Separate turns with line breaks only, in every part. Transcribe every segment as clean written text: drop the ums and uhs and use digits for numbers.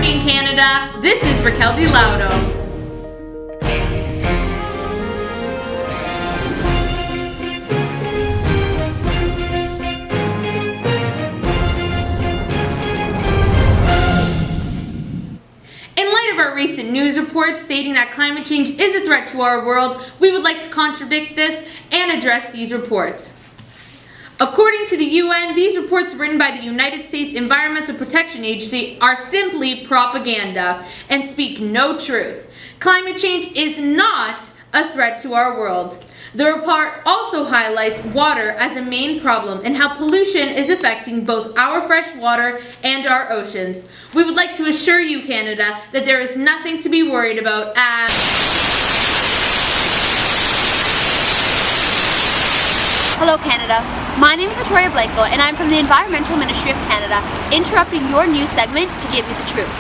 morning, Canada. This is Raquel DeLaudo. In light of our recent news reports stating that climate change is a threat to our world, we would like to contradict this and address these reports. According to the UN, these reports written by the United States Environmental Protection Agency are simply propaganda and speak no truth. Climate change is not a threat to our world. The report also highlights water as a main problem and how pollution is affecting both our fresh water and our oceans. We would like to assure you, Canada, that there is nothing to be worried about as...
Hello Canada, my name is Vittoria and I'm from the Environmental Ministry of Canada, interrupting your news segment to give you the truth.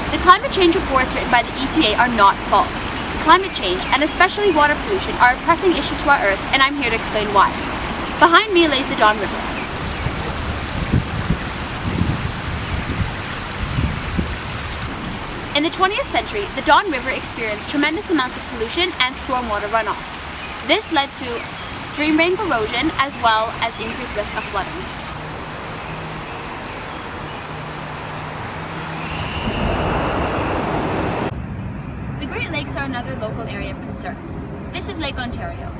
The climate change reports written by the EPA are not false. Climate change, and especially water pollution, are a pressing issue to our Earth, and I'm here to explain why. Behind me lays the Don River. In the 20th century, the Don River experienced tremendous amounts of pollution and stormwater runoff. This led to stream bank erosion as well as increased risk of flooding. The Great Lakes are another local area of concern. This is Lake Ontario.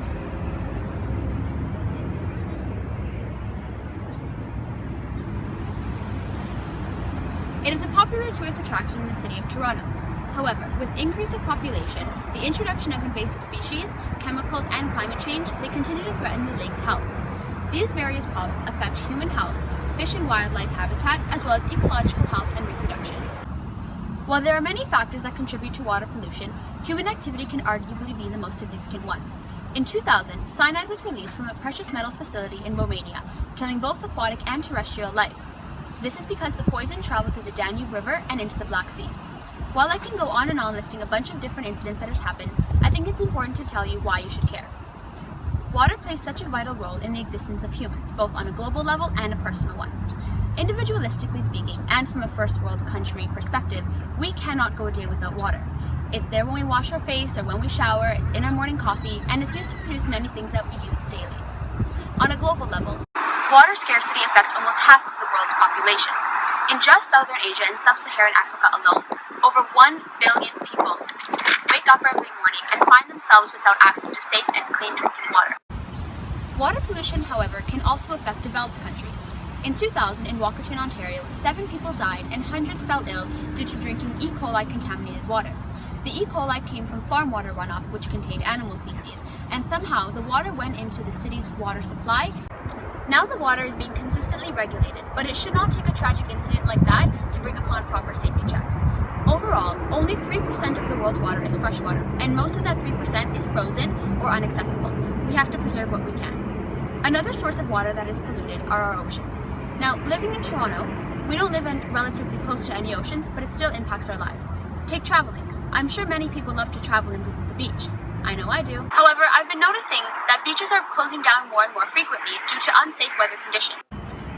It is a popular tourist attraction in the city of Toronto. However, with increase of population, the introduction of invasive species, chemicals, and climate change, they continue to threaten the lake's health. These various problems affect human health, fish and wildlife habitat, as well as ecological health and reproduction. While there are many factors that contribute to water pollution, human activity can arguably be the most significant one. In 2000, cyanide was released from a precious metals facility in Romania, killing both aquatic and terrestrial life. This is because the poison traveled through the Danube River and into the Black Sea. While I can go on and on listing a bunch of different incidents that has happened, I think it's important to tell you why you should care. Water plays such a vital role in the existence of humans, both on a global level and a personal one. Individualistically speaking, and from a first world country perspective, we cannot go a day without water. It's there when we wash our face or when we shower, it's in our morning coffee, and it's used to produce many things that we use daily. On a global level, water scarcity affects almost half of the world's population. In just Southern Asia and Sub-Saharan Africa alone, over 1 billion people wake up every morning and find themselves without access to safe and clean drinking water. Water pollution, however, can also affect developed countries. In 2000, in Walkerton, Ontario, 7 people died and hundreds fell ill due to drinking E. coli contaminated water. The E. coli came from farm water runoff, which contained animal feces, and somehow the water went into the city's water supply. Now the water is being consistently regulated, but it should not take a tragic incident like that to bring upon proper safety checks. Overall, only 3% of the world's water is freshwater, and most of that 3% is frozen or inaccessible. We have to preserve what we can. Another source of water that is polluted are our oceans. Now, living in Toronto, we don't live in relatively close to any oceans, but it still impacts our lives. Take traveling. I'm sure many people love to travel and visit the beach. I know I do. However, I've been noticing that beaches are closing down more and more frequently due to unsafe weather conditions.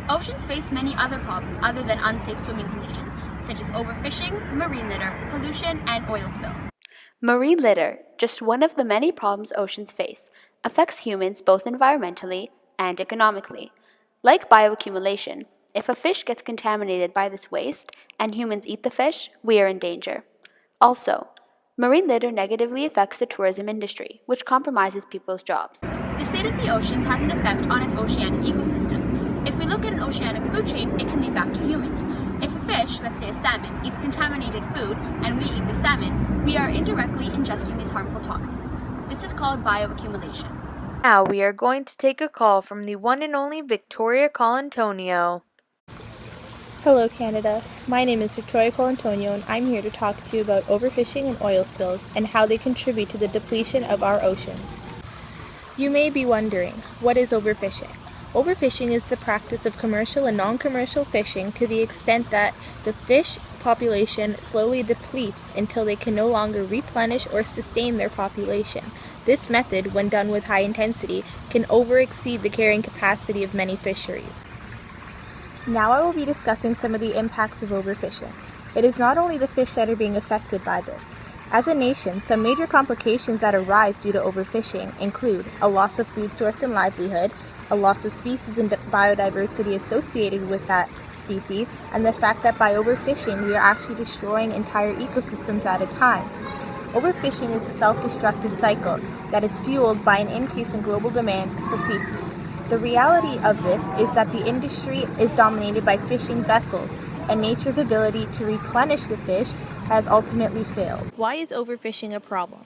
Oceans face many other problems other than unsafe swimming conditions, such as overfishing, marine litter, pollution, and oil spills.
Marine litter, just one of the many problems oceans face, affects humans both environmentally and economically. Like bioaccumulation, if a fish gets contaminated by this waste and humans eat the fish, we are in danger. Also, marine litter negatively affects the tourism industry, which compromises people's jobs.
The state of the oceans has an effect on its oceanic ecosystems. If we look at an oceanic food chain, it can lead back to humans. If a fish, let's say a salmon, eats contaminated food and we eat the salmon, we are indirectly ingesting these harmful toxins. This is called bioaccumulation.
Now we are going to take a call from the one and only Vittoria Colantonio.
Hello Canada, my name is Vittoria Colantonio and I'm here to talk to you about overfishing and oil spills and how they contribute to the depletion of our oceans. You may be wondering, what is overfishing? Overfishing is the practice of commercial and non-commercial fishing to the extent that the fish population slowly depletes until they can no longer replenish or sustain their population. This method, when done with high intensity, can overexceed the carrying capacity of many fisheries. Now I will be discussing some of the impacts of overfishing. It is not only the fish that are being affected by this. As a nation, some major complications that arise due to overfishing include a loss of food source and livelihood, a loss of species and biodiversity associated with that species, and the fact that by overfishing we are actually destroying entire ecosystems at a time. Overfishing is a self-destructive cycle that is fueled by an increase in global demand for seafood. The reality of this is that the industry is dominated by fishing vessels, and nature's ability to replenish the fish has ultimately failed. Why is overfishing a problem?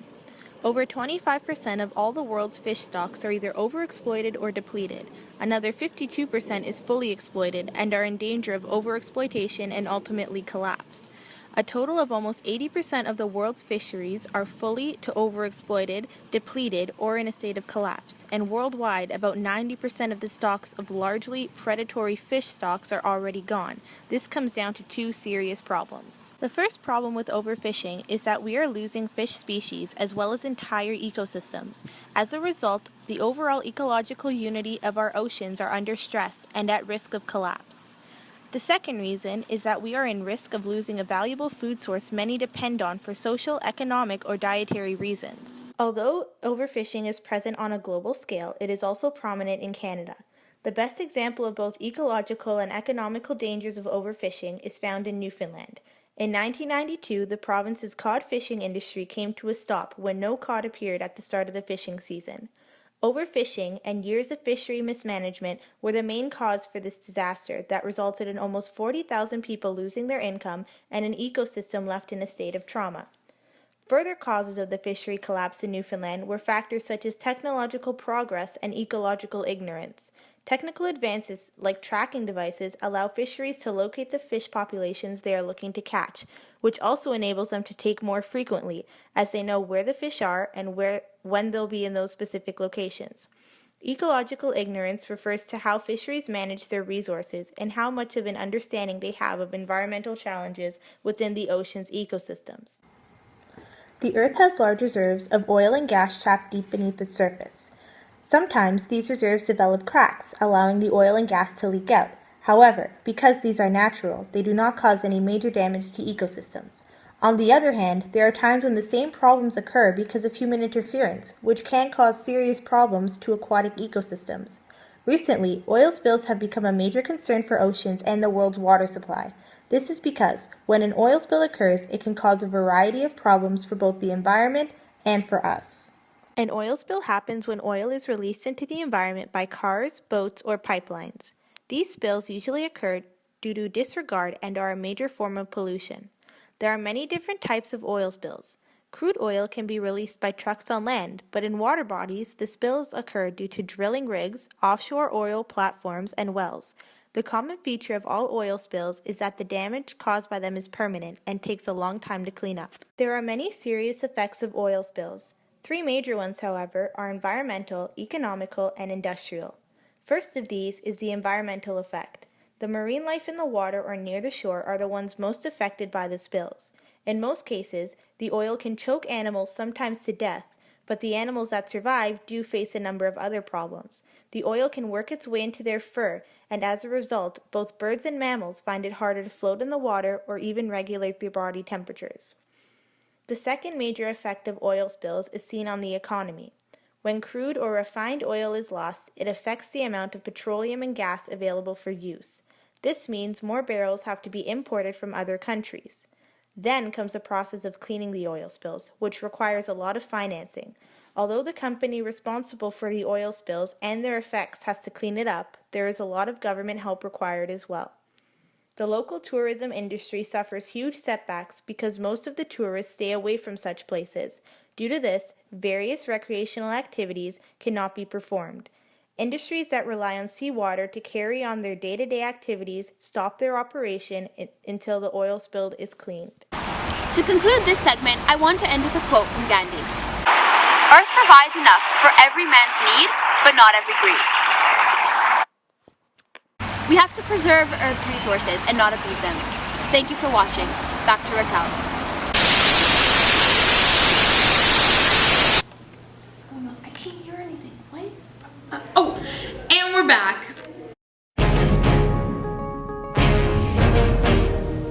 Over 25% of all the world's fish stocks are either overexploited or depleted. Another 52% is fully exploited and are in danger of overexploitation and ultimately collapse. A total of almost 80% of the world's fisheries are fully to overexploited, depleted, or in a state of collapse. And worldwide, about 90% of the stocks of largely predatory fish stocks are already gone. This comes down to two serious problems. The first problem with overfishing is that we are losing fish species as well as entire ecosystems. As a result, the overall ecological unity of our oceans are under stress and at risk of collapse. The second reason is that we are in risk of losing a valuable food source many depend on for social, economic, or dietary reasons. Although overfishing is present on a global scale, it is also prominent in Canada. The best example of both ecological and economical dangers of overfishing is found in Newfoundland. In 1992, the province's cod fishing industry came to a stop when no cod appeared at the start of the fishing season. Overfishing and years of fishery mismanagement were the main cause for this disaster that resulted in almost 40,000 people losing their income and an ecosystem left in a state of trauma. Further causes of the fishery collapse in Newfoundland were factors such as technological progress and ecological ignorance. Technical advances like tracking devices allow fisheries to locate the fish populations they are looking to catch, which also enables them to take more frequently, as they know where the fish are and when they'll be in those specific locations. Ecological ignorance refers to how fisheries manage their resources and how much of an understanding they have of environmental challenges within the ocean's ecosystems. The Earth has large reserves of oil and gas trapped deep beneath its surface. Sometimes these reserves develop cracks, allowing the oil and gas to leak out. However, because these are natural, they do not cause any major damage to ecosystems. On the other hand, there are times when the same problems occur because of human interference, which can cause serious problems to aquatic ecosystems. Recently, oil spills have become a major concern for oceans and the world's water supply. This is because when an oil spill occurs, it can cause a variety of problems for both the environment and for us. An oil spill happens when oil is released into the environment by cars, boats, or pipelines. These spills usually occur due to disregard and are a major form of pollution. There are many different types of oil spills. Crude oil can be released by trucks on land, but in water bodies, the spills occur due to drilling rigs, offshore oil platforms, and wells. The common feature of all oil spills is that the damage caused by them is permanent and takes a long time to clean up. There are many serious effects of oil spills. Three major ones, however, are environmental, economical, and industrial. First of these is the environmental effect. The marine life in the water or near the shore are the ones most affected by the spills. In most cases, the oil can choke animals sometimes to death, but the animals that survive do face a number of other problems. The oil can work its way into their fur, and as a result, both birds and mammals find it harder to float in the water or even regulate their body temperatures. The second major effect of oil spills is seen on the economy. When crude or refined oil is lost, it affects the amount of petroleum and gas available for use. This means more barrels have to be imported from other countries. Then comes the process of cleaning the oil spills, which requires a lot of financing. Although the company responsible for the oil spills and their effects has to clean it up, there is a lot of government help required as well. The local tourism industry suffers huge setbacks because most of the tourists stay away from such places. Due to this, various recreational activities cannot be performed. Industries that rely on seawater to carry on their day-to-day activities stop their operation until the oil spill is cleaned.
To conclude this segment, I want to end with a quote from Gandhi. Earth provides enough for every man's need, but not every greed. We have to preserve Earth's resources and not abuse them. Thank you for watching. Back to Raquel.